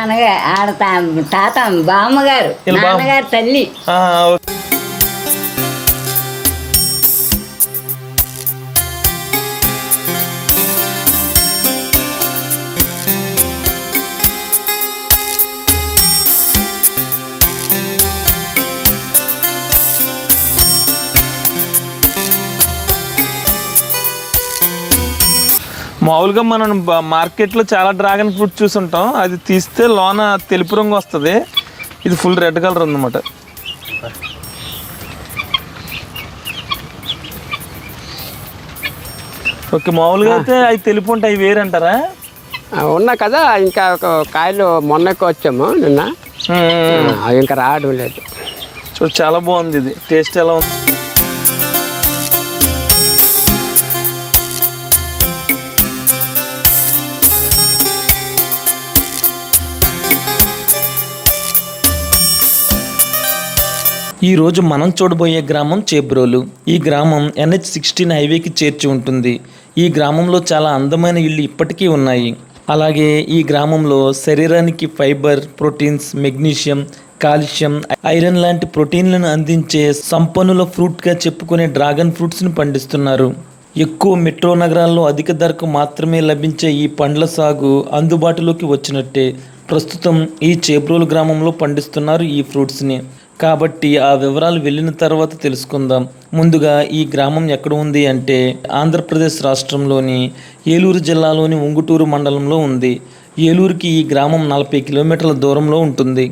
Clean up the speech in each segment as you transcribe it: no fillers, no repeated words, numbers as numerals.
నాన్నగారు ఆడ తాత బామ్మగారు నాన్నగారు తల్లి. మామూలుగా మనం మార్కెట్లో చాలా డ్రాగన్ ఫ్రూట్ చూసుంటాం, అది తీస్తే లోన తెలుపు రంగు వస్తుంది, ఇది ఫుల్ రెడ్ కలర్ ఉందన్నమాట. ఓకే, మామూలుగా అయితే అవి తెలుపు ఉంటాయి, అవి వేరంటారా? ఉన్నా కదా, ఇంకా ఒక కాయలు మొన్నకి వచ్చాము నిన్న, అవి ఇంకా రావడం లేదు. చూడు చాలా బాగుంది, ఇది టేస్ట్ ఎలా ఉంది? ఈరోజు మనం చూడబోయే గ్రామం చేబ్రోలు. ఈ గ్రామం NH16 హైవేకి చేర్చి ఉంటుంది. ఈ గ్రామంలో చాలా అందమైన ఇళ్ళు ఇప్పటికీ ఉన్నాయి. అలాగే ఈ గ్రామంలో శరీరానికి fibre, proteins, magnesium, calcium, iron లాంటి ప్రోటీన్లను అందించే సంపన్నుల ఫ్రూట్గా చెప్పుకునే డ్రాగన్ ఫ్రూట్స్ని పండిస్తున్నారు. ఎక్కువ మెట్రో నగరాల్లో అధిక ధరకు మాత్రమే లభించే ఈ పండ్ల సాగు అందుబాటులోకి వచ్చినట్టే ప్రస్తుతం ఈ చేబ్రోలు గ్రామంలో పండిస్తున్నారు ఈ ఫ్రూట్స్ని. కాబట్టి ఆ వివరాలు వెళ్ళిన తర్వాత తెలుసుకుందాం. ముందుగా ఈ గ్రామం ఎక్కడ ఉంది అంటే ఆంధ్రప్రదేశ్ రాష్ట్రంలోని ఏలూరు జిల్లాలోని ఉంగుటూరు మండలంలో ఉంది. ఏలూరుకి ఈ గ్రామం 40 కిలోమీటర్ల దూరంలో ఉంటుంది.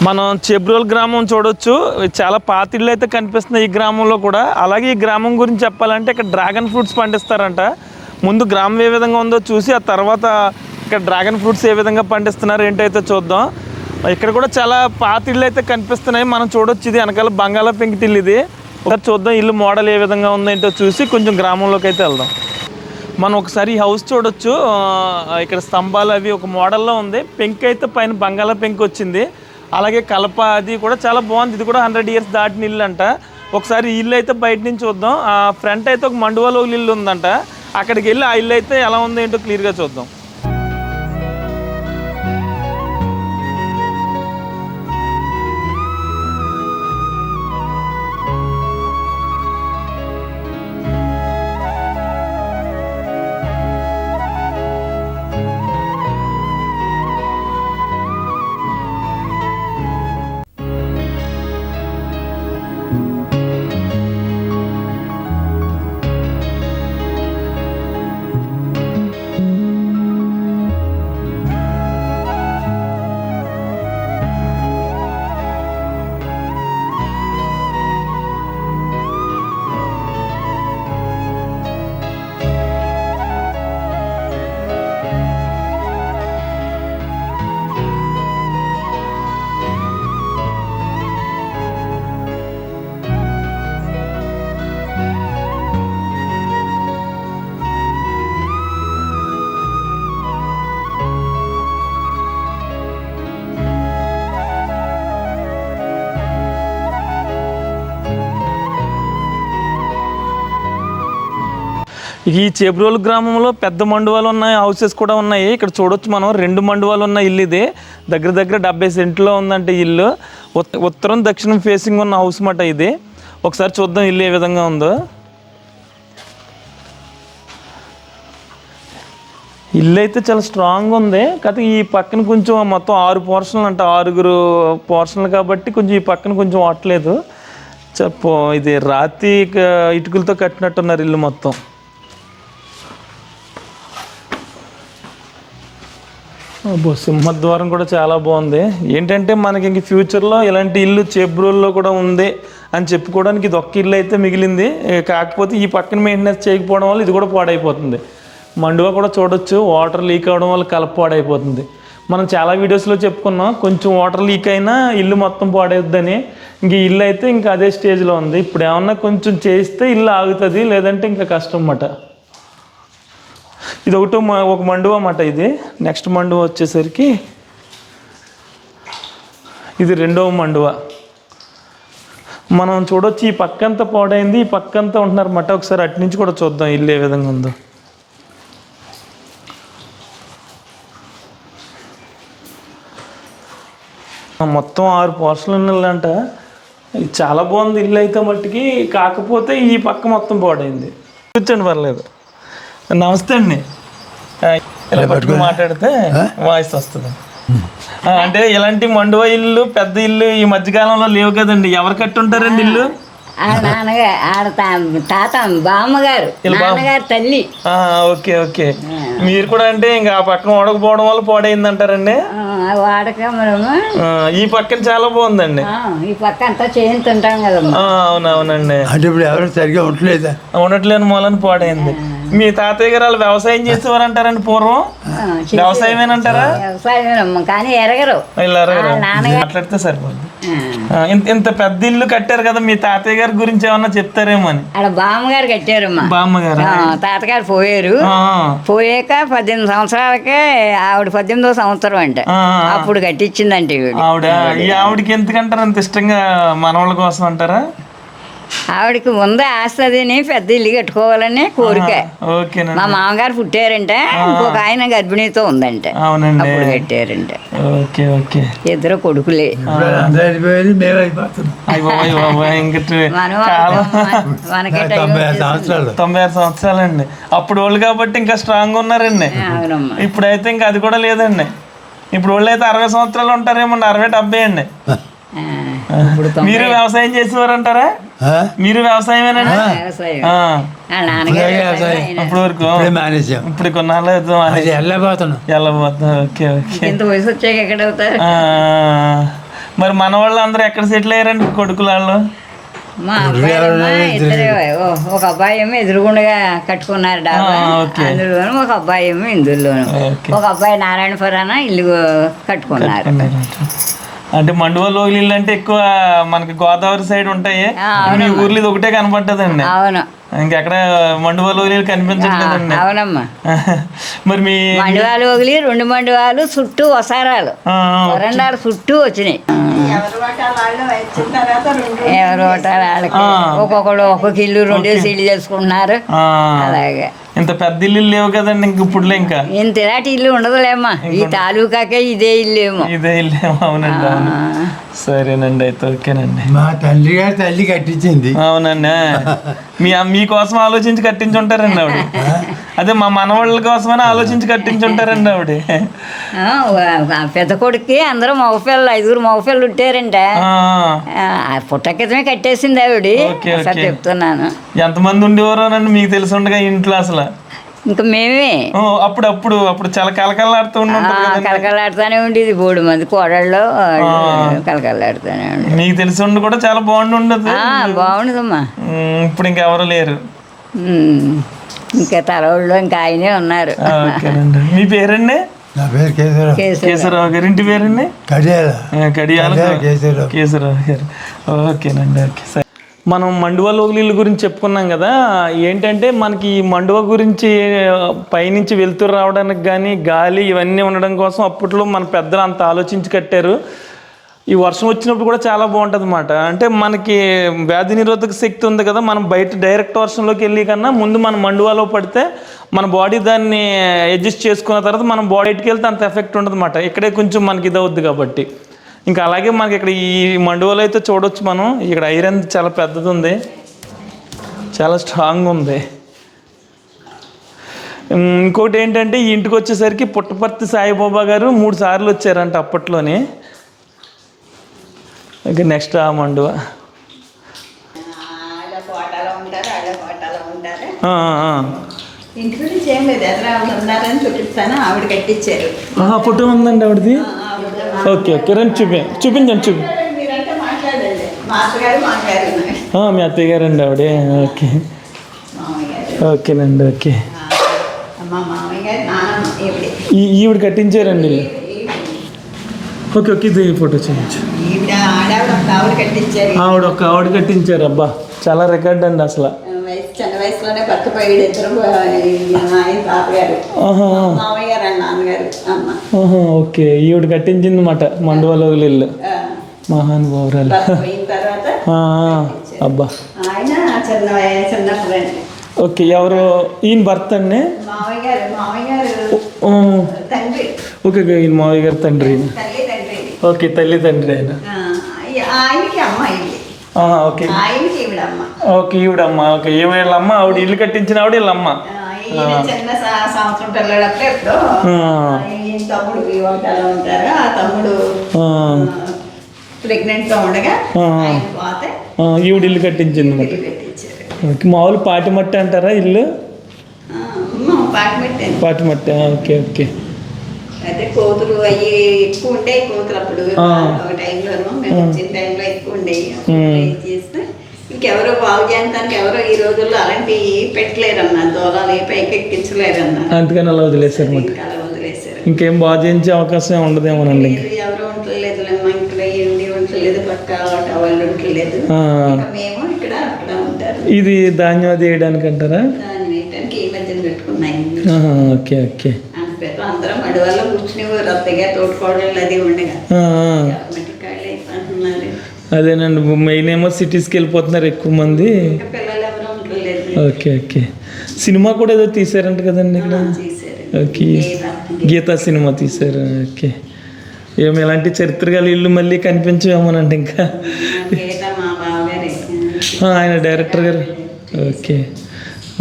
మనం చేబ్రోల్ గ్రామం చూడొచ్చు, చాలా పాత ఇళ్ళు అయితే కనిపిస్తున్నాయి ఈ గ్రామంలో కూడా. అలాగే ఈ గ్రామం గురించి చెప్పాలంటే ఇక్కడ డ్రాగన్ ఫ్రూట్స్ పండిస్తారంట. ముందు గ్రామం ఏ విధంగా ఉందో చూసి ఆ తర్వాత ఇక్కడ డ్రాగన్ ఫ్రూట్స్ ఏ విధంగా పండిస్తున్నారు ఏంటైతే చూద్దాం. ఇక్కడ కూడా చాలా పాత ఇళ్ళు అయితే కనిపిస్తున్నాయి, మనం చూడొచ్చు. ఇది వెనకాల బంగాళా పెంకుటిల్లు, ఇది ఒకసారి చూద్దాం. ఇల్లు మోడల్ ఏ విధంగా ఉందో ఏంటో చూసి కొంచెం గ్రామంలోకి అయితే వెళ్దాం. మనం ఒకసారి ఈ హౌస్ చూడొచ్చు, ఇక్కడ స్తంభాలు అవి ఒక మోడల్లో ఉంది. పెంకు అయితే పైన బంగాళా పెంకు వచ్చింది, అలాగే కలప అది కూడా చాలా బాగుంది. ఇది కూడా 100 years దాటిన ఇల్లు అంట. ఒకసారి ఇల్లు అయితే బయట నుంచి చూద్దాం. ఆ ఫ్రంట్ అయితే ఒక మండువాలో ఇల్లు ఉందంట, అక్కడికి వెళ్ళి ఆ ఇల్లు అయితే ఎలా ఉందో ఏంటో క్లియర్గా చూద్దాం. ఈ చేబ్రోలు గ్రామంలో పెద్ద మండువాలు ఉన్నాయి, హౌసెస్ కూడా ఉన్నాయి. ఇక్కడ చూడొచ్చు మనం 2 మండువాలు ఉన్న ఇల్లు ఇది. దగ్గర దగ్గర 70 సెంట్లో ఉందంటే ఇల్లు. ఉత్తరం దక్షిణం ఫేసింగ్ ఉన్న హౌస్ మాట ఇది. ఒకసారి చూద్దాం ఇల్లు ఏ విధంగా ఉందో. ఇల్లు అయితే చాలా స్ట్రాంగ్ ఉంది. కాకపోతే ఈ పక్కన కొంచెం మొత్తం 6 పోర్షన్లు అంట, 6 పోర్షన్లు కాబట్టి కొంచెం ఈ పక్కన కొంచెం వాటలేదు. ఇది రాతి ఇటుకలతో కట్టినట్టున్నారు ఇల్లు మొత్తం. సింహద్వారం కూడా చాలా బాగుంది. ఏంటంటే మనకి ఇంక ఫ్యూచర్లో ఇలాంటి ఇల్లు చేబ్రోల్లో కూడా ఉంది అని చెప్పుకోవడానికి ఇది ఒక్క ఇల్లు అయితే మిగిలింది. కాకపోతే ఈ పక్కన మెయింటెనెన్స్ చేయకపోవడం వల్ల ఇది కూడా పాడైపోతుంది. మండువా కూడా చూడొచ్చు, వాటర్ లీక్ అవ్వడం వల్ల కలప పాడైపోతుంది. మనం చాలా వీడియోస్లో చెప్పుకున్నాం, కొంచెం వాటర్ లీక్ అయినా ఇల్లు మొత్తం పాడైద్దని. ఇంక ఇల్లు అయితే ఇంకా అదే స్టేజ్లో ఉంది. ఇప్పుడు ఏమన్నా కొంచెం చేస్తే ఇల్లు ఆగుతుంది, లేదంటే ఇంకా కష్టం అన్నమాట. ఇది ఒక మండువా అన్నమాట. ఇది నెక్స్ట్ మండువా వచ్చేసరికి ఇది రెండవ మండువా. మనం చూడొచ్చు ఈ పక్కంతా పాడైంది, ఈ పక్కంతా ఉంటున్నారన్నమాట. ఒకసారి అటు నుంచి కూడా చూద్దాం ఇల్లు ఏ విధంగా ఉందో. మొత్తం 6 పోర్షన్లు ఇల్లు. చాలా బాగుంది ఇల్లు అయితే మట్టికి. కాకపోతే ఈ పక్క మొత్తం పాడైంది. కూర్చోండి, పర్లేదు. నమస్తే అండి. ఇలా పట్టుకుని మాట్లాడితే వాయిస్ వస్తుంది. అంటే ఇలాంటి మండువా ఇల్లు, పెద్ద ఇల్లు ఈ మధ్యకాలంలో లేవు కదండి. ఎవరు కట్టుంటారండి ఇల్లు? తాత బామ్మగారు, నాన్నగారు తల్లి. Okay okay. మీరు కూడా అంటే ఇంకా ఆ పక్కన ఓడకపోవడం వల్ల పాడైంది అంటారండి? వాడక మనము ఈ పక్కన చాలా బాగుందండి. ఈ పక్క అంతా చేయించుంటాం కదమ్మా. అవునవునండి. అంటే ఇప్పుడు ఎవరు సరిగ్గా ఉండట్లేని మూలని పాడైంది. మీ తాతయ్య గారు వాళ్ళు వ్యవసాయం చేసేవారు అంటారండి పూర్వం? వ్యవసాయమేనంటారా? వ్యవసాయమేనమ్మా, కానీ ఎరగరు. మాట్లాడితే సరిపోద్ది. ఇంత పెద్ద ఇల్లు కట్టారు కదా, మీ తాతయ్య గారి గురించి ఏమన్నా చెప్తారేమో అని. అక్కడ బామ్మగారు కట్టారమ్మా. బామ్మగారు తాతగారు పోయారు. పోయాక 18 సంవత్సరాలకే ఆవిడ 18వ సంవత్సరం అంట అప్పుడు కట్టించిందంటే ఆవిడకి ఎందుకంటారు అంత ఇష్టంగా? మనవాళ్ళ కోసం అంటారా? ఆవిడకి ఉంది ఆస్తి, అదిని పెద్ద ఇల్లు కట్టుకోవాలని కోరిక. మా మామగారు పుట్టారంట, ఇంకొక ఆయన గర్భిణీతో ఉందంట, అప్పుడు కట్టారంట. ఇద్దరు కొడుకులే. 96 సంవత్సరాలండి. అప్పుడు వాళ్ళు కాబట్టి ఇంకా స్ట్రాంగ్ ఉన్నారండి. ఇప్పుడైతే ఇంకా అది కూడా లేదండి. ఇప్పుడు వాళ్ళు అయితే 60 సంవత్సరాలు ఉంటారేమో, 60-70 అండి. మీరు వ్యవసాయం చేసేవారు అంటారా? మీరు వ్యవసాయమేనండి? అప్పటి వరకు ఇప్పుడు కొన్నాళ్ళు వెళ్ళబోతున్నాం. Okay okay. మరి మన వాళ్ళు అందరూ ఎక్కడ సెటిల్ అయ్యారండి కొడుకుల వాళ్ళు? మా అబ్బాయి ఒక అబ్బాయి ఏమో ఎదురుగుండగా కట్టుకున్నారు డాబా, అందులోను ఒక అబ్బాయి ఏమో ఇందులోను, ఒక అబ్బాయి నారాయణపురాన ఇల్లు కట్టుకున్నారు. అంటే మండువా లోగిలి ఇల్లు అంటే ఎక్కువ మనకి గోదావరి సైడ్ ఉంటాయి. మీ ఊర్లో ఇది ఒకటే కనపడ్డదండి. అవును, ఇంకెక్కడ మండువా లోగిలి కనిపించట్లేదండి. అవునమ్మా. మరి మీ మండువా లోగిలి 2 మండువాలు చుట్టూ వసారాలు, వరండాలు చుట్టూ వచ్చినాయి. ఎవరు వాళ్ళకి ఒక్కొక్కడు ఒక్కొక్క ఇల్లు 2 ఇల్లు చేసుకుంటున్నారు. అలాగే ఇంత పెద్ద ఇల్లు లేవు కదండి ఇంక ఇప్పుడు. ఇంకా ఇంత ఇలాంటి ఇల్లు ఉండదులేమ్మా, ఈ తాలూకాకే ఇదే ఇల్లేమో. ఇదే ఇల్లేమో. అవునండి, అవును. సరేనండి, అయితే ఓకేనండి. మా తల్లి గారు తల్లి కట్టించింది. అవునండి. మీకోసం ఆలోచించి కట్టించి ఉంటారండి ఆవిడ. అదే మా మనవాళ్ళ కోసమని ఆలోచించి కట్టించి ఉంటారండి ఆవిడ. పెద్ద కొడుక్కి అందరూ మగపిల్లలు 5 మగపిల్లలు ఉంటారంట. పుట్ట క్రితమే కట్టేసింది ఆవిడ. చెప్తున్నాను. ఎంతమంది ఉండేవారోనండి మీకు తెలిసి ఉండగా ఇంట్లో? అసలు ఇంకా మేమే అప్పుడు చాలా కలకలాడుతూ కలకలాడుతూనే ఉండేది. 3 మంది కోడళ్ళు కలకలాడుతూనే ఉండేది. మీకు తెలిసి ఉండి కూడా చాలా బాగుండదు. బాగుండదమ్మా. ఇప్పుడు ఇంకెవరు లేరు. ఇంకా తలవాళ్ళు ఇంకా ఆయనే ఉన్నారు. మీ పేరండి? నా పేరు కేశవరావు గారు. ఇంటి పేరండి? కడియాల కేశవరావు గారు. ఓకేనండి, ఓకే. సరే, మనం మండువా లోగిలి గురించి చెప్పుకున్నాం కదా. ఏంటంటే మనకి ఈ మండువా గురించి పైనుంచి వెలుతురు రావడానికి కానీ గాలి ఇవన్నీ ఉండడం కోసం అప్పట్లో మన పెద్దలు అంత ఆలోచించి కట్టారు. ఈ వర్షం వచ్చినప్పుడు కూడా చాలా బాగుంటుంది అన్నమాట. అంటే మనకి వ్యాధి నిరోధక శక్తి ఉంది కదా, మనం బయట డైరెక్ట్ వర్షంలోకి వెళ్ళి కన్నా ముందు మనం మండువాలో పడితే మన బాడీ దాన్ని అడ్జస్ట్ చేసుకున్న తర్వాత మనం బాడీకి వెళ్తే అంత ఎఫెక్ట్ ఉండదు అన్నమాట. ఇక్కడే కొంచెం మనకి ఇది అవుద్ది కాబట్టి. ఇంకా అలాగే మనకి ఇక్కడ ఈ మండువాలో అయితే చూడవచ్చు మనం. ఇక్కడ ఐరన్ చాలా పెద్దది ఉంది, చాలా స్ట్రాంగ్ ఉంది. ఇంకోటి ఏంటంటే ఈ ఇంటికి వచ్చేసరికి పుట్టపర్తి సాయిబాబా గారు 3 సార్లు వచ్చారంట అప్పట్లోనే. ఇంకా నెక్స్ట్ ఆ మండువా. ఇంటి గురించి ఏం లేదు, ఎదురు ఆవిడ ఉన్నారని చూపిస్తాను, ఆవిడ కట్టించారు. ఫోటో ఉందండి ఆవిడది. ఓకే ఓకే, రండి చూపించండి. మీరంటే మాట్లాడండి. మా అత్తగారు మాట్లాడారు, మీ అత్తయ్య గారండి ఆవిడే. ఓకే మామయ్య గారు, ఓకేనండి. ఓకే, మా మామయ్య గారు, నాన్నమ్మ ఈవిడ. ఈవిడ కట్టించారండి. ఓకే ఓకే, ఇది ఫోటో చూపించు. ఈవిడ ఆడావిడ ఒక ఆవిడ కట్టించారు. ఆవిడ కట్టించారు. అబ్బా, చాలా రికార్డ్ అండి అసలు. చిన్న వయసులోనే భర్త పోయాడు. ఇద్దరు ఆయన తాతగారు, మామయ్య గారు అండ్ నాన్నగారు, అమ్మ. ఓకే, ఈవిడ కట్టించింది మాట మండవలో ఇల్లు. మహానుభావురాలు. పోయిన తర్వాత అబ్బా, ఆయన చిన్నప్పుడండి. ఓకే, ఎవరు ఈయన భర్త అండి? మామయ్య గారు తండ్రి. ఓకే, ఈయన మావయ్య గారు తండ్రి. తండ్రి. ఓకే, తల్లి తండ్రి ఆయన. ఆయనకి అమ్మాయి, ఓకే ఆయనకి ఈవిడ అమ్మ. ఓకే, ఈవిడమ్మ. ఓకే, వీళ్ళమ్మ. ఆవిడ ఇల్లు కట్టించిన ఆవిడ వీళ్ళమ్మ. చిన్న సంవత్సరం పిల్లడప్పుడు ఎప్పుడో ఈయన తమ్ముడు వివాహాలు ఉంటారు. ఆ తమ్ముడు ప్రెగ్నెంట్ గా ఉండగా ఆయన పోతే ఈవిడ ఇల్లు కట్టించింది మాట. ఓకే, మామూలు పాటి మట్టి అంటారా ఇల్లు? పాటి మట్టి. Okay okay. అయితే కోతులు అవి ఎక్కువ ఉండేవి. కోతులు అప్పుడు ఒక టైంలోనూ మేము వచ్చిన టైంలో ఎక్కువ ఉండేవి. చేస్తే ఇంకెవరో బాగు చేయడానికి ఎవరో ఈ రోజుల్లో అలాంటివి పెట్టలేరన్న, దూరాలు పైకి ఎక్కించలేరన్న. అందుకని అలా వదిలేసారు మాట. అలా వదిలేసారు. ఇంకేం బాగు చేయించే అవకాశం ఉండదేమోనండి. ఎవరు ఉండలేదు, ఇక్కడ ఏంటి ఉండలేదు, పక్క వాళ్ళు ఉండలేదు. మేము ఇక్కడ అక్కడ ఉంటారు. ఇది ధాన్యం అది వేయడానికి అంటారా? దాన్ని వేయడానికి ఈ మధ్యన పెట్టుకున్నాయి. Okay okay. అందరం అడవాళ్ళ కూర్చుని రత్తగా తోటకోడలు అది ఉండగా అదేనండి, మెయిన్ ఏమో సిటీస్కి వెళ్ళిపోతున్నారు ఎక్కువ మంది. పిల్లలు ఎవరు ఉండలేదు. Okay okay. సినిమా కూడా ఏదో తీసారంట కదండి ఇక్కడ. ఓకే, గీతా సినిమా తీసారు. ఓకే, ఏమి ఎలాంటి చరిత్ర గల ఇల్లు మళ్ళీ కనిపించమేమోనండి ఇంకా. ఆయన డైరెక్టర్ గారు. ఓకే,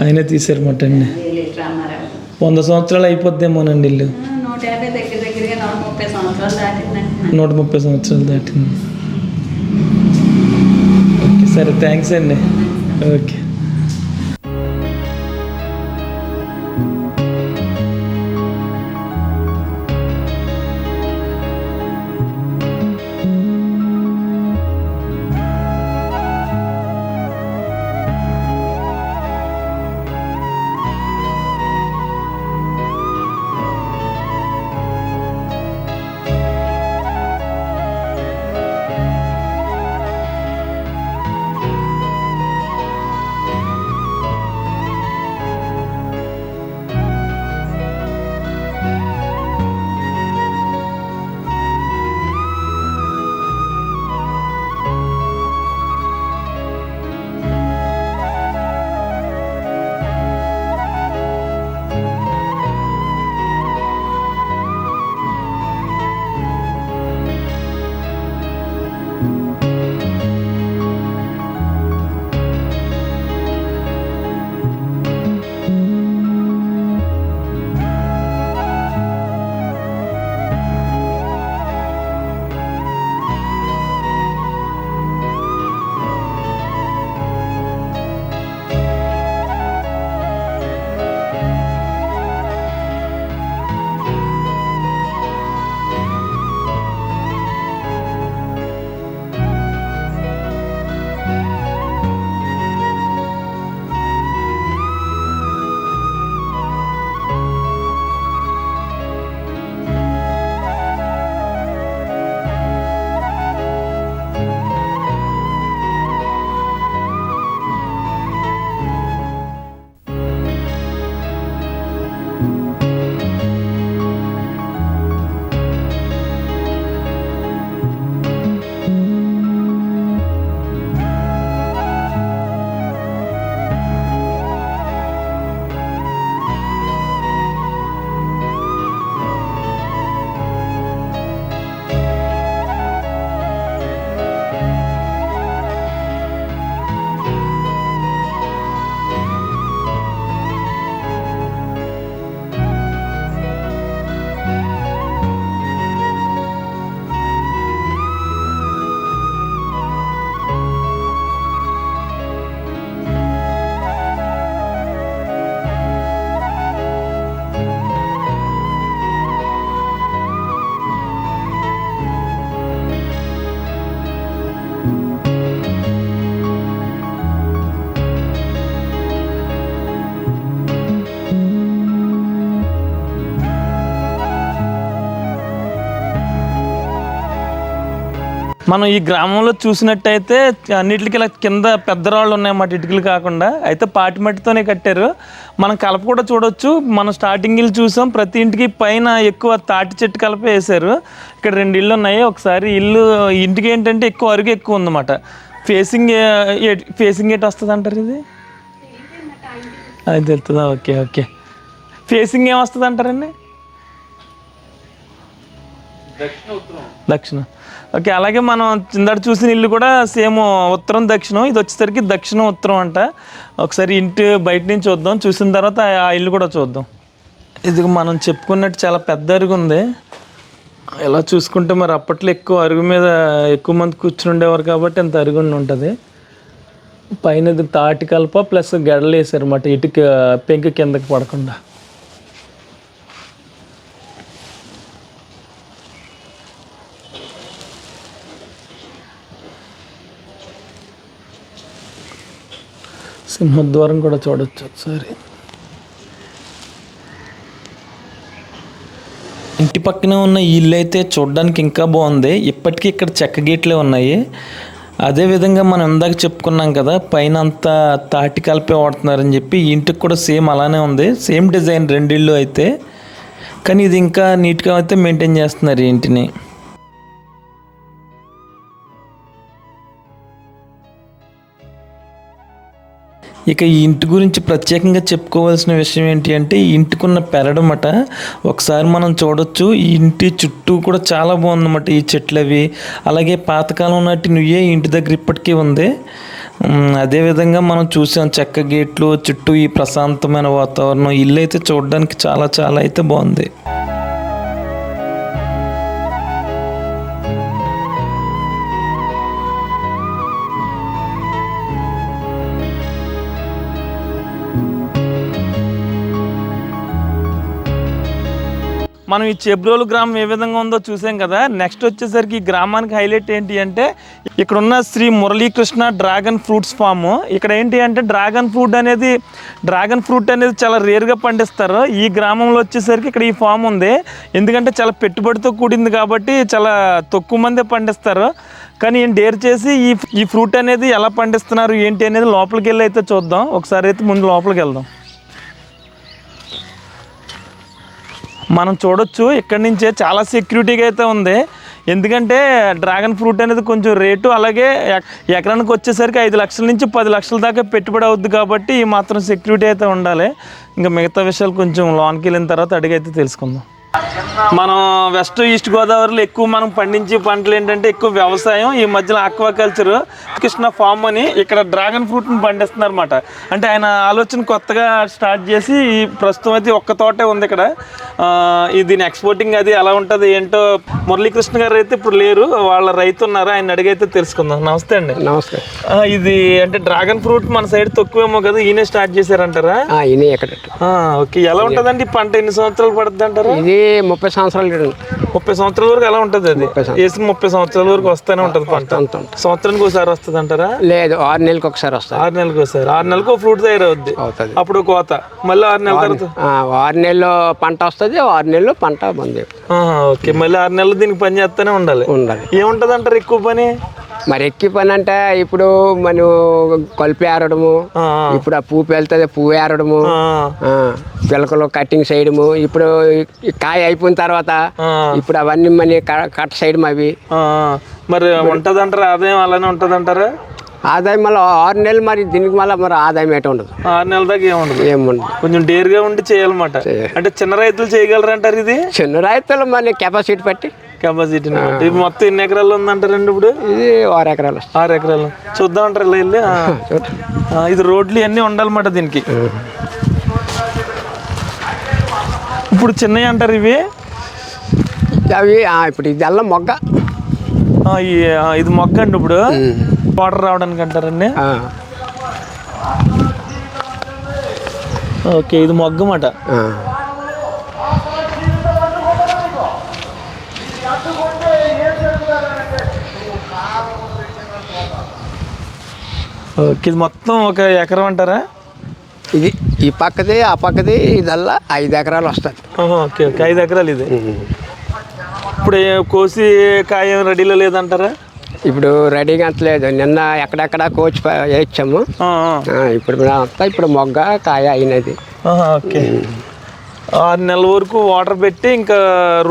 ఆయనే తీసారు మాట అండి. 100 సంవత్సరాలు అయిపోద్దేమోనండి ఇల్లు. 150 దగ్గరగా 130 సంవత్సరాలు దాటిందండి. 130 సంవత్సరాలు దాటింది. ఓకే, సరే, థ్యాంక్స్ అండి. ఓకే. మనం ఈ గ్రామంలో చూసినట్టయితే అన్నిటికీ ఇలా కింద పెద్ద రాళ్ళు ఉన్నాయన్నమాట, ఇటుకలు కాకుండా. అయితే పాటి మట్టితోనే కట్టారు. మనం కలప కూడా చూడొచ్చు. మనం స్టార్టింగ్ ఇల్లు చూసాం, ప్రతి ఇంటికి పైన ఎక్కువ తాటి చెట్టు కలప వేశారు. ఇక్కడ 2 ఇళ్ళు ఉన్నాయి. ఒకసారి ఇంటికి ఏంటంటే ఎక్కువ అరుగు ఎక్కువ ఉందన్నమాట. ఫేసింగ్ ఎటు వస్తుంది అంటారు? ఇది అది తెలుస్తుందా? Okay okay. ఫేసింగ్ ఏమొస్తుంది అంటారండి? దక్షిణం. ఓకే. అలాగే మనం కిందట చూసిన ఇల్లు కూడా సేమ్ ఉత్తరం దక్షిణం, ఇది వచ్చేసరికి దక్షిణం ఉత్తరం అంట. ఒకసారి ఇంటి బయట నుంచి చూద్దాం, చూసిన తర్వాత ఆ ఇల్లు కూడా చూద్దాం. ఇది మనం చెప్పుకున్నట్టు చాలా పెద్ద అరుగు ఉంది. ఇలా చూసుకుంటే మరి అప్పట్లో ఎక్కువ అరుగు మీద ఎక్కువ మంది కూర్చుని ఉండేవారు కాబట్టి ఇంత అరుగు ఉంటుంది. పైన ఇది తాటి కలప ప్లస్ గడలు వేసారు అన్నమాట, ఇటుక పెంకు కిందకి పడకుండా. సింహద్వారం కూడా చూడొచ్చు ఒకసారి. ఇంటి పక్కన ఉన్న ఇల్లు అయితే చూడడానికి ఇంకా బాగుంది. ఇప్పటికీ ఇక్కడ చెక్క గేట్లే ఉన్నాయి. అదేవిధంగా మనం ఇందాక చెప్పుకున్నాం కదా, పైన అంతా తాటి కలిపే వాడుతున్నారని చెప్పి, ఈ ఇంటికి కూడా సేమ్ అలానే ఉంది. సేమ్ డిజైన్ 2 ఇళ్ళు అయితే, కానీ ఇది ఇంకా నీట్గా అయితే మెయింటైన్ చేస్తున్నారు ఈ ఇంటిని. ఇక ఈ ఇంటి గురించి ప్రత్యేకంగా చెప్పుకోవాల్సిన విషయం ఏంటి అంటే, ఈ ఇంటికున్న పెరడమట ఒకసారి మనం చూడొచ్చు. ఈ ఇంటి చుట్టూ కూడా చాలా బాగుందన్నమాట, ఈ చెట్లు అవి. అలాగే పాతకాలం నాటి నుయ్యే ఇంటి దగ్గర ఇప్పటికీ ఉంది. అదేవిధంగా మనం చూసాం చెక్క గేట్లు, చుట్టూ ఈ ప్రశాంతమైన వాతావరణం. ఇల్లు అయితే చూడడానికి చాలా చాలా అయితే బాగుంది. మనం ఈ చెబ్రోలు గ్రామం ఏ విధంగా ఉందో చూసాం కదా. నెక్స్ట్ వచ్చేసరికి ఈ గ్రామానికి హైలైట్ ఏంటి అంటే, ఇక్కడ ఉన్న Shri Muralikrishna dragon fruits farm. ఇక్కడ ఏంటి అంటే డ్రాగన్ ఫ్రూట్ అనేది చాలా రేర్గా పండిస్తారు. ఈ గ్రామంలో వచ్చేసరికి ఇక్కడ ఈ ఫామ్ ఉంది. ఎందుకంటే చాలా పెట్టుబడితో కూడింది కాబట్టి చాలా తక్కువ మందే పండిస్తారు. కానీ ఈయన డేర్ చేసి ఈ ఫ్రూట్ అనేది ఎలా పండిస్తున్నారు ఏంటి అనేది లోపలికి వెళ్ళి అయితే చూద్దాం. ఒకసారి అయితే ముందు లోపలికి వెళ్దాం. మనం చూడొచ్చు ఇక్కడి నుంచే చాలా సెక్యూరిటీగా అయితే ఉంది. ఎందుకంటే డ్రాగన్ ఫ్రూట్ అనేది కొంచెం రేటు, అలాగే ఎకరానికి వచ్చేసరికి 5 లక్షల నుంచి 10 లక్షల దాకా పెట్టుబడి అవుద్ది కాబట్టి ఈ మాత్రం సెక్యూరిటీ అయితే ఉండాలి. ఇంకా మిగతా విషయాలు కొంచెం లోన్కి వెళ్ళిన తర్వాత అడిగైతే తెలుసుకుందాం. మనం వెస్ట్ ఈస్ట్ గోదావరిలో ఎక్కువ మనం పండించే పంటలు ఏంటంటే ఎక్కువ వ్యవసాయం. ఈ మధ్యలో ఆక్వాకల్చర్ కృష్ణ ఫామ్ అని ఇక్కడ డ్రాగన్ ఫ్రూట్ని పండిస్తున్నారు అనమాట. అంటే ఆయన ఆలోచన కొత్తగా స్టార్ట్ చేసి ప్రస్తుతం అయితే ఒక్క తోటే ఉంది ఇక్కడ. దీని ఎక్స్పోర్టింగ్ అది ఎలా ఉంటుంది ఏంటో మురళీకృష్ణ గారు అయితే ఇప్పుడు లేరు, వాళ్ళ రైతు ఉన్నారు, ఆయన అడిగైతే తెలుసుకుందాం. నమస్తే అండి. నమస్తే. ఇది అంటే డ్రాగన్ ఫ్రూట్ మన సైడ్ తక్కువేమో కదా, ఈయనే స్టార్ట్ చేశారంటారా? ఓకే. ఎలా ఉంటుందండి పంట? ఎన్ని సంవత్సరాలు పడుతుంది అంటారా? ఇది 30 సంవత్సరాలు. 30 సంవత్సరాల వరకు ఎలా ఉంటుంది? అది వేసి 30 సంవత్సరాల వరకు వస్తూనే ఉంటుంది పంట. సంవత్సరానికి ఒకసారి వస్తుంది అంటారా? లేదు, 6 నెలలకు ఒకసారి వస్తుంది. 6 నెలలకు ఒకసారి. 6 నెలలకు ఒక ఫ్రూట్ తయారవుద్ది. అప్పుడు కోత, మళ్ళీ 6 నెలల తర్వాత 6 నెలలు పంట వస్తుంది. 6 నెలలు పంట బంద్. ఓకే. మళ్ళీ 6 నెలలు దీనికి పని చేస్తూనే ఉండాలి. ఏముంటది అంటారు ఎక్కువ పని? మరి ఎక్కువ పని అంటే ఇప్పుడు మనం కలిపి ఏరడము, ఇప్పుడు ఆ పువ్వు వెళ్తుంది పువ్వు ఏరడము, పిలకలు కటింగ్ చేయడము. ఇప్పుడు కాయ అయిపోయిన తర్వాత ఇప్పుడు అవన్నీ మన కట్ చేయడం అవి. మరి ఉంటది అంటారా ఆదాయం? అలానే ఉంటది అంటారా ఆదాయం? మళ్ళీ 6 నెలలు మరి దీనికి మళ్ళీ మరి ఆదాయం ఏట ఉండదు. 6 నెలల దాకా ఏముండదు. కొంచెం డేర్గా ఉండి చేయాలన్నమాట. అంటే చిన్న రైతులు చేయగలరంటారు? ఇది చిన్న రైతులు మన కెపాసిటీ బట్టి ఇది మొత్తం ఎన్ని ఎకరాలు ఉందంటారండి ఇప్పుడు? ఇది 6 ఎకరాలు. 6 ఎకరాలు. చూద్దాం అంటారు ఇలా వెళ్ళి. ఇది రోడ్లు అన్నీ ఉండాలన్నమాట దీనికి. ఇప్పుడు చిన్నవి అంటారు ఇవి. అవి ఇప్పుడు ఇది అల్లం మొగ్గ. ఇది మొగ్గ అండి. ఇప్పుడు వాటర్ రావడానికి అంటారండి. ఓకే. ఇది మొగ్గ మాట. ఓకే. ఇది మొత్తం 1 ఎకరం అంటారా? ఇది ఈ పక్కది ఆ పక్కది ఇదల్లా 5 ఎకరాలు వస్తుంది. Okay okay. 5 ఎకరాలు ఇది. ఇప్పుడు కోసి కాయ రెడీలో లేదంటారా? ఇప్పుడు రెడీగా అంతలేదు. నిన్న ఎక్కడెక్కడ కోచ్ వేయించాము. ఇప్పుడు మొగ్గ కాయ అయినది. ఓకే. 6 నెలల వరకు వాటర్ పెట్టి ఇంకా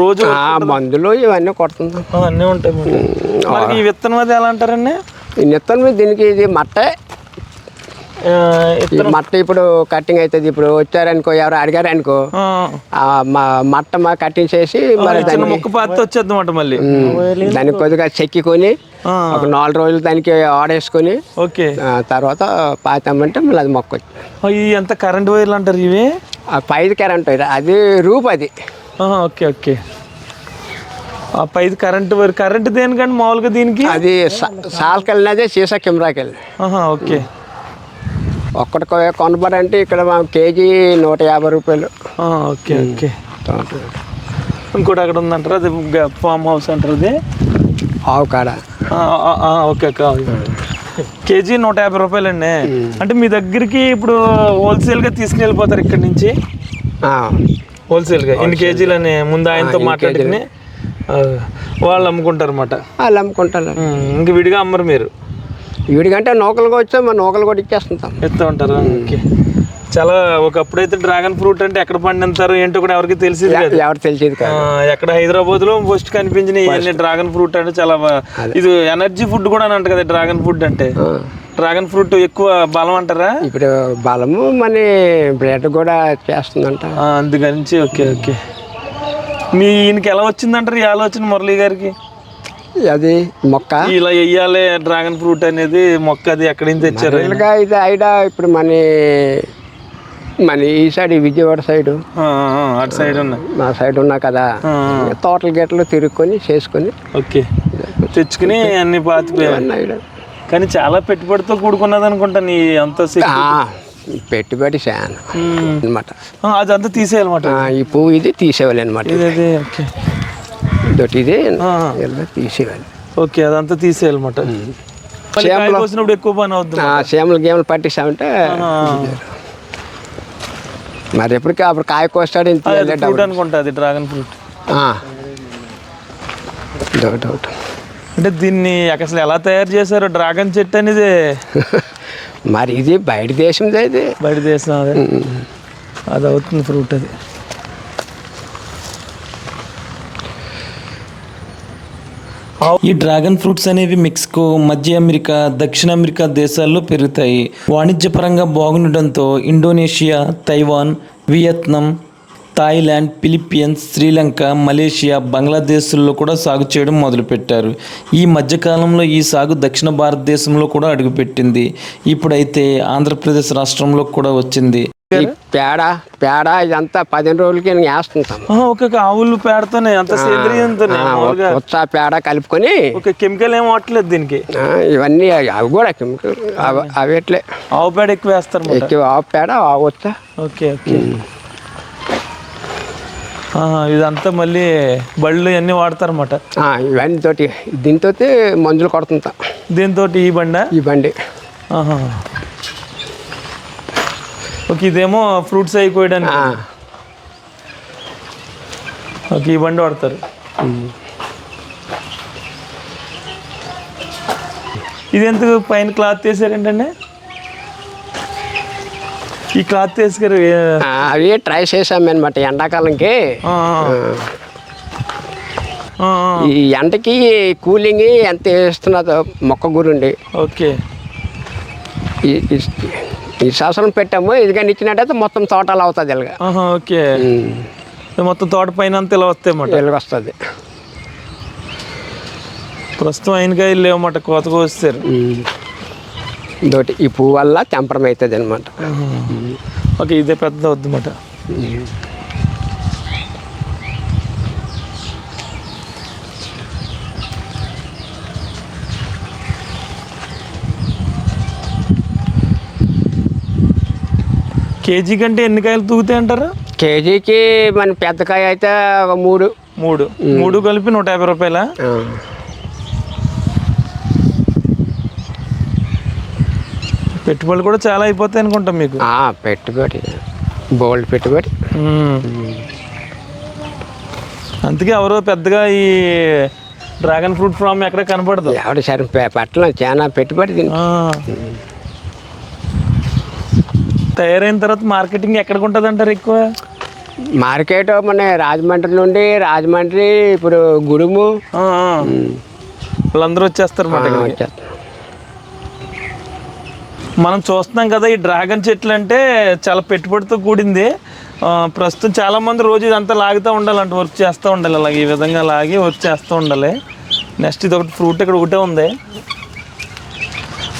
రోజు మందులు ఇవన్నీ కొడుతుందాం. అన్నీ ఉంటాయి. మనకి ఈ విత్తనం అది ఎలా అంటారండి? ఈ విత్తనం దీనికి ఇది మట్టే. ఈ మట్ట ఇప్పుడు కట్టింగ్ అవుతుంది. ఇప్పుడు వచ్చారనుకో, ఎవరు అడిగారు అనుకో, మట్ట కట్టింగ్ చేసి మరి మొక్క పాత వచ్చేద్దాం మళ్ళీ దానికి కొద్దిగా చెక్కికొని ఒక 4 రోజులు దానికి ఆడేసుకొని ఓకే తర్వాత పాతామంటే మళ్ళీ అది మొక్క వచ్చి. ఎంత కరెంట్ వైర్లు అంటారు ఇవి? 5 కరెంట్ వైర్, అది రూప్ అది. Okay okay. 5 current wire. Current దేనికండి మామూలుగా దీనికి? అది సాల్కెళ్ళినదే సీసా కెమెరాకెళ్ళి. ఓకే. ఒక్కటి కొనబడంటే ఇక్కడ కేజీ 150 రూపాయలు. Okay okay. ఇంకోటి అక్కడ ఉందంటారు, అది ఫామ్ హౌస్ అంటారు, అది ఆవు కాడ. ఓకే కేజీ 150 రూపాయలండి. అంటే మీ దగ్గరికి ఇప్పుడు హోల్సేల్గా తీసుకెళ్ళిపోతారు ఇక్కడ నుంచి? హోల్సేల్గా ఎన్ని కేజీలు అని ముందు ఆయనతో మాట్లాడుకుని వాళ్ళు అమ్ముకుంటారు అన్నమాట. వాళ్ళు అమ్ముకుంటారు. ఇంక విడిగా అమ్మరు మీరు? వీడికంటే నూకలుగా వచ్చా మన నూకలు కూడా ఇచ్చేస్తుంటాం, ఇస్తూ ఉంటారు. ఓకే. చాలా ఒకప్పుడైతే డ్రాగన్ ఫ్రూట్ అంటే ఎక్కడ పండిస్తారు ఏంటో కూడా ఎవరికి తెలిసేది కాదు. ఎవరు తెలిసేది కాదు. ఎక్కడ హైదరాబాద్లో ఫస్ట్ కనిపించిన ఇవన్నీ డ్రాగన్ ఫ్రూట్ అంటే చాలా ఇది ఎనర్జీ ఫుడ్ కూడా అని అంట కదా డ్రాగన్ ఫ్రూట్ అంటే. డ్రాగన్ ఫ్రూట్ ఎక్కువ బలం అంటారా? ఇప్పుడు బలము మన బ్లడ్ కూడా చేస్తుందంట, అందుకని. Okay okay. మీ ఈయనకి ఎలా వచ్చిందంటారు ఈ ఆలోచన మురళి గారికి? అది మొక్క ఇలా వెయ్యాలి డ్రాగన్ ఫ్రూట్ అనేది మొక్క, అది ఎక్కడి నుంచి తెచ్చారు? ఇది ఐడా ఇప్పుడు మన ఈ సైడ్ విజయవాడ సైడ్ అటు సైడ్ ఉన్నా, మా సైడ్ ఉన్నా కదా, తోటల గేట్లు తిరుక్కొని చేసుకొని ఓకే తెచ్చుకుని అన్ని పాతిపోయాయి. కానీ చాలా పెట్టుబడితో కూడుకున్నది అనుకుంటాను ఈ అంత పెట్టుబడి చాలా అనమాట. అదంతా తీసేయాలన్నమాట. ఈ పువ్వు ఇది తీసేవాలి అనమాట. ఓకే. ఇది తీసేయాలి. ఓకే, అదంతా తీసేయాలన్నమాట. వచ్చినప్పుడు ఎక్కువ పని అవుతుంది. సేమలు గేమలు పట్టిస్తామంటే మరి ఎప్పటికీ అప్పుడు కాయ కోస్తాడు అనుకుంటా అది డ్రాగన్ ఫ్రూట్. డౌట్ అంటే దీన్ని అసలు ఎలా తయారు చేశారు డ్రాగన్ చెట్టు అనేది? మరి ఇది బయట దేశం, ఇది బయట దేశం. అదే అది అవుతుంది ఫ్రూట్. అది ఈ డ్రాగన్ ఫ్రూట్స్ అనేవి మెక్సికో, మధ్య అమెరికా, దక్షిణ అమెరికా దేశాల్లో పెరుగుతాయి. వాణిజ్యపరంగా బాగుండటంతో Indonesia, Taiwan, Vietnam, Thailand, Philippines, Sri Lanka, Malaysia, బంగ్లాదేశ్లో కూడా సాగు చేయడం మొదలుపెట్టారు. ఈ మధ్యకాలంలో ఈ సాగు దక్షిణ భారతదేశంలో కూడా అడుగుపెట్టింది. ఇప్పుడైతే ఆంధ్రప్రదేశ్ రాష్ట్రంలో కూడా వచ్చింది. పేడ ఇదంతా 15 రోజులకి వేస్తుంటాం. ఆవులు పేడతోనే అంత సేంద్రియంతో పేడ కలుపుకొని. కెమికల్ ఏం వాడలేదు దీనికి. ఇవన్నీ అవి కూడా కెమికల్ అవి ఎట్లే. ఆవు పేడ ఎక్కువ వేస్తారు. ఎక్కువ ఆవు పేడ ఆవు వచ్చా. Okay okay. ఇదంతా మళ్ళీ బళ్ళు అన్నీ వాడతారన్నమాట. ఇవన్నీ తోటి దీంతో మందులు కొడుతుంటా. దీంతో ఈ బండి. ఓకే, ఇదేమో ఫ్రూట్స్ అవి కోయడానికి. ఓకే, ఈ బండి వాడతారు. ఇది ఎందుకు పైన క్లాత్ వేసారేంటండి? ఈ క్లాత్ వేసుకారు అవి ట్రై చేసాం అనమాట ఎండాకాలంకి. ఈ ఎండకి కూలింగ్ ఎంత వేస్తున్నదో మొక్క గురుండి. ఓకే, ఈ సంవత్సరం పెట్టాము. ఇది కానీ ఇచ్చినట్టయితే మొత్తం తోటలు అవుతుంది ఇలాగా. ఓకే, మొత్తం తోట పైన అంతా ఇలా వస్తాయి అన్నమాట. ఇలాగ వస్తుంది. ప్రస్తుతం ఆయనకాయలు లేవన్నమాట, కోతకు వస్తారు. ఇంకోటి ఈ పువ్వు వల్ల టెంపరం అవుతుంది అనమాట. ఓకే, ఇదే పెద్ద వద్దన్నమాట. కేజీ కంటే ఎన్ని కాయలు తూగుతాయి అంటారు? కేజీకి మన పెద్ద కాయ అయితే ఒక మూడు కలిపి 150 రూపాయల. పెట్టుబడులు కూడా చాలా అయిపోతాయి అనుకుంటాం మీకు. పెట్టుబడి బోల్డ్ పెట్టుబడి. అందుకే ఎవరో పెద్దగా ఈ డ్రాగన్ ఫ్రూట్ ఫామ్ ఎక్కడ కనపడదు. ఎవరు సరే పట్టణం చాలా పెట్టుబడి దీనికి. తయారైన తర్వాత మార్కెటింగ్ ఎక్కడికి ఉంటుంది అంటారు ఎక్కువ? మార్కెట్ మన రాజమండ్రి నుండి రాజమండ్రి ఇప్పుడు గుడుము వాళ్ళందరూ వచ్చేస్తారు అన్నమాట. మనం చూస్తున్నాం కదా ఈ డ్రాగన్ చెట్లు అంటే చాలా పెట్టుబడితో కూడింది. ప్రస్తుతం చాలా మంది రోజు ఇదంతా లాగుతూ ఉండాలంటే వర్క్ చేస్తూ ఉండాలి. అలాగే ఈ విధంగా లాగి వర్క్ చేస్తూ ఉండాలి. నెక్స్ట్ ఇది ఒకటి ఫ్రూట్ ఇక్కడ ఒకటే ఉంది.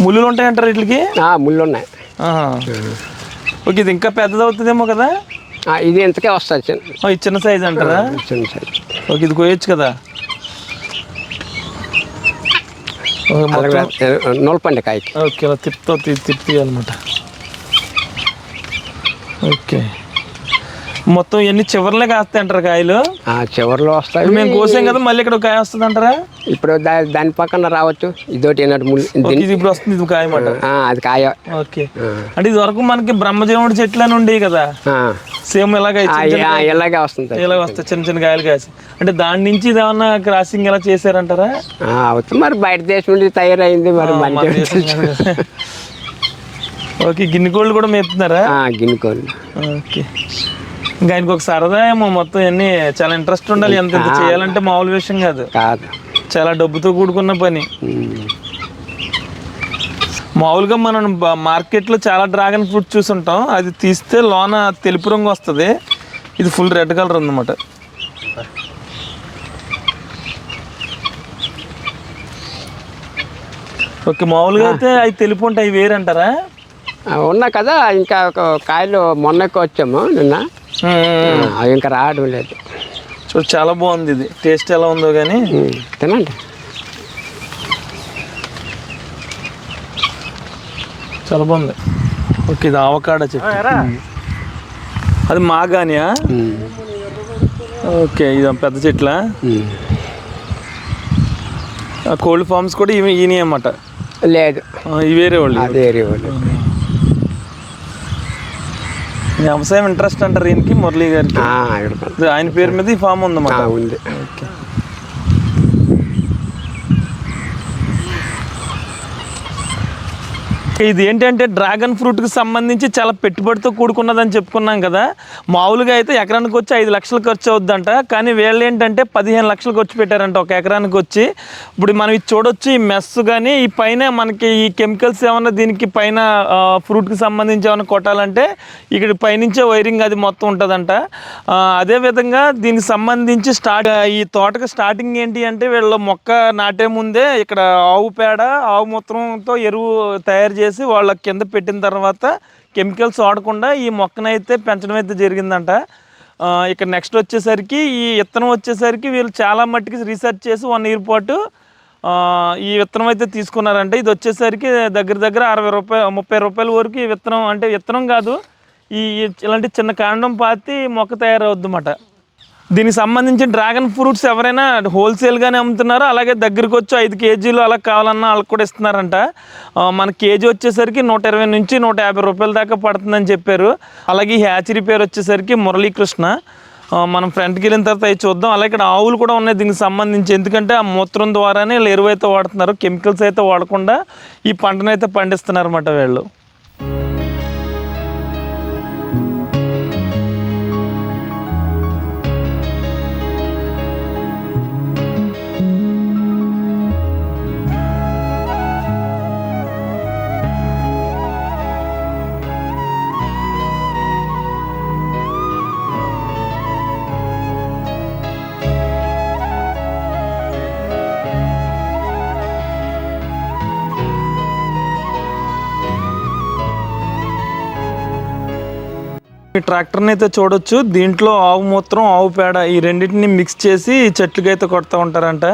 ముళ్ళులు ఉంటాయంటారు వీటికి? ముళ్ళు ఉన్నాయి. ఓకే, ఇది ఇంకా పెద్దది అవుతుందేమో కదా? ఇది ఎంతకే వస్తుంది. ఇది చిన్న సైజ్ అంటారా? చిన్న సైజ్. ఓకే, ఇది కోయచ్చు కదా? నూలపండి కాయకి. ఓకే, ఇలా తిప్పుతీయాలన్నమాట. ఓకే, మొత్తం ఎన్ని చివర్లే కాస్తాయి అంటారు కాయలు? చివర్లో వస్తాయి. మేము కోసాం కదా, మళ్ళీ ఇక్కడ కాయ వస్తుంది అంటారా? ఇప్పుడు దాని పక్కన రావచ్చు. ఇదోటి ఇప్పుడు వస్తుంది ఇది కాయ మాట. అది కాయ. ఓకే, అంటే ఇది వరకు మనకి బ్రహ్మజీవుడి చెట్లు అని ఉండేవి కదా, సేమ్ ఇలాగే వస్తుంది. ఇలాగ వస్తాయి చిన్న చిన్న కాయలు కాసి. అంటే దాని నుంచి ఇది ఏమన్నా క్రాసింగ్ ఎలా చేశారంటారా? అవుతుంది మరి, బయట దేశం నుండి తయారైంది మరి. ఓకే, గిన్నె కోళ్ళు కూడా మేపుతున్నారా? గిన్నె కోళ్ళు. ఓకే, ఇంకా ఆయనకు ఒక సరదా ఏమో మొత్తం అన్ని చాలా ఇంట్రెస్ట్ ఉండాలి. ఎంత చేయాలంటే మామూలు విషయం కాదు, చాలా డబ్బుతో కూడుకున్న పని. మామూలుగా మనం మార్కెట్లో చాలా డ్రాగన్ ఫ్రూట్ చూసుంటాం, అది తీస్తే లోన తెలుపు రంగు వస్తుంది. ఇది ఫుల్ రెడ్ కలర్ అన్నమాట. ఓకే, మామూలుగా అయితే అవి తెలుపు ఉంటాయి, అవి వేరంటారా? ఉన్నా కదా, ఇంకా కాయలు మొన్నకి వచ్చాము నిన్న, అవి ఇంకా రావడం లేదు. చూడు చాలా బాగుంది. ఇది టేస్ట్ ఎలా ఉందో కానీ తినండి. చాలా బాగుంది. ఓకే, ఇది ఆవకాడో చెట్టు. అది మాగానియా? ఓకే, ఇది పెద్ద చెట్లా? కోల్డ్ ఫార్మ్స్ కూడా ఈయన అన్నమాట? లేదు, ఇవి వేరే వాళ్ళు. వేరే వాళ్ళు. వ్యవసాయం ఇంట్రెస్ట్ అంటారు ఈయనకి, మురళీ గారికి. ఆయన పేరు మీద ఈ ఫామ్ ఉందన్నమాట. ఉంది. ఓకే, ఇది ఏంటంటే డ్రాగన్ ఫ్రూట్కి సంబంధించి చాలా పెట్టుబడితో కూడుకున్నదని చెప్పుకున్నాం కదా. మామూలుగా అయితే ఎకరానికి వచ్చి 5 లక్షలు ఖర్చు అవుద్దంట, కానీ వీళ్ళు ఏంటంటే 15 లక్షలు ఖర్చు పెట్టారంట ఒక ఎకరానికి వచ్చి. ఇప్పుడు మనం ఇది చూడొచ్చు, ఈ మెస్ కానీ ఈ పైన మనకి ఈ కెమికల్స్ ఏమన్నా దీనికి పైన ఫ్రూట్కి సంబంధించి ఏమైనా కొట్టాలంటే ఇక్కడ పైనుంచే వైరింగ్ అది మొత్తం ఉంటుందంట. అదేవిధంగా దీనికి సంబంధించి ఈ తోటకి స్టార్టింగ్ ఏంటి అంటే వీళ్ళు మొక్క నాటే ముందే ఇక్కడ ఆవు పేడ ఆవు మూత్రంతో ఎరువు తయారు చేసి వాళ్ళ కింద పెట్టిన తర్వాత కెమికల్స్ వాడకుండా ఈ మొక్కనైతే పెంచడం అయితే జరిగిందంట. ఇక్కడ నెక్స్ట్ వచ్చేసరికి ఈ విత్తనం వచ్చేసరికి వీళ్ళు చాలా మట్టుకి రీసెర్చ్ చేసి 1 ఇయర్ పాటు ఈ విత్తనం అయితే తీసుకున్నారంటే. ఇది వచ్చేసరికి దగ్గర 30 రూపాయల వరకు ఈ విత్తనం, అంటే విత్తనం కాదు, ఇలాంటి చిన్న కాండం పాతి మొక్క తయారవుద్ది అన్నమాట. దీనికి సంబంధించిన డ్రాగన్ ఫ్రూట్స్ ఎవరైనా హోల్సేల్గానే అమ్ముతున్నారు, అలాగే దగ్గరికి వచ్చి 5 కేజీలు అలా కావాలన్నా వాళ్ళకి కూడా ఇస్తున్నారంట. మన కేజీ వచ్చేసరికి 120 నుంచి 150 రూపాయల దాకా పడుతుందని చెప్పారు. అలాగే ఈ హ్యాచరీ పేరు వచ్చేసరికి మురళీకృష్ణ. మనం ఫ్రంట్కి వెళ్ళిన తర్వాత అవి చూద్దాం. అలాగే ఇక్కడ ఆవులు కూడా ఉన్నాయి దీనికి సంబంధించి, ఎందుకంటే ఆ మూత్రం ద్వారానే ఎరువు అయితే వాడుతున్నారు, కెమికల్స్ అయితే వాడకుండా ఈ పంటనైతే పండిస్తున్నారు అన్నమాట వీళ్ళు. ఈ ట్రాక్టర్ని అయితే చూడొచ్చు, దీంట్లో ఆవు మూత్రం ఆవు పేడ ఈ రెండింటిని మిక్స్ చేసి చెట్లకి అయితే కొడుతూ ఉంటారంట.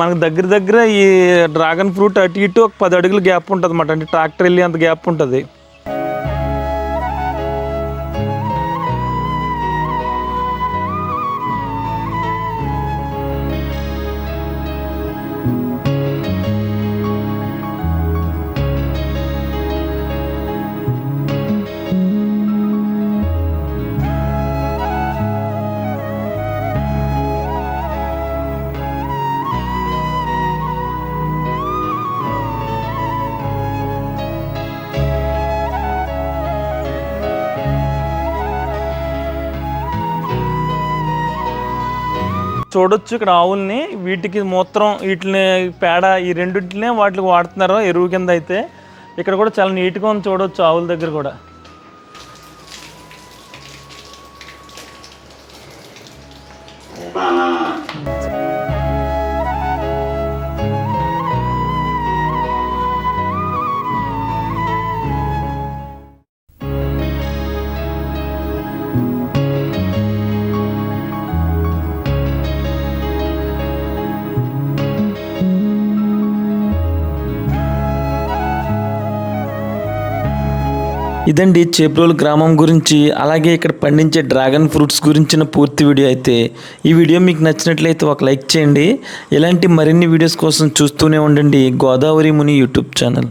మనకు దగ్గర ఈ డ్రాగన్ ఫ్రూట్ అటు ఇటు ఒక 10 అడుగుల గ్యాప్ ఉంటుంది అన్నమాట, అంటే ట్రాక్టర్ వెళ్ళి అంత గ్యాప్ ఉంటుంది. చూడొచ్చు ఇక్కడ ఆవుల్ని. వీటికి మూత్రం, వీటిని పేడ, ఈ రెండింటినే వాటికి వాడుతున్నారు ఎరువు కింద. అయితే ఇక్కడ కూడా చాలా నీట్గా ఉంది చూడొచ్చు ఆవుల దగ్గర కూడా. ఇదండి చేబ్రోలు గ్రామం గురించి, అలాగే ఇక్కడ పండించే డ్రాగన్ ఫ్రూట్స్ గురించిన పూర్తి వీడియో. అయితే ఈ వీడియో మీకు నచ్చినట్లయితే ఒక లైక్ చేయండి. ఇలాంటి మరిన్ని వీడియోస్ కోసం చూస్తూనే ఉండండి గోదావరి ముని యూట్యూబ్ ఛానల్.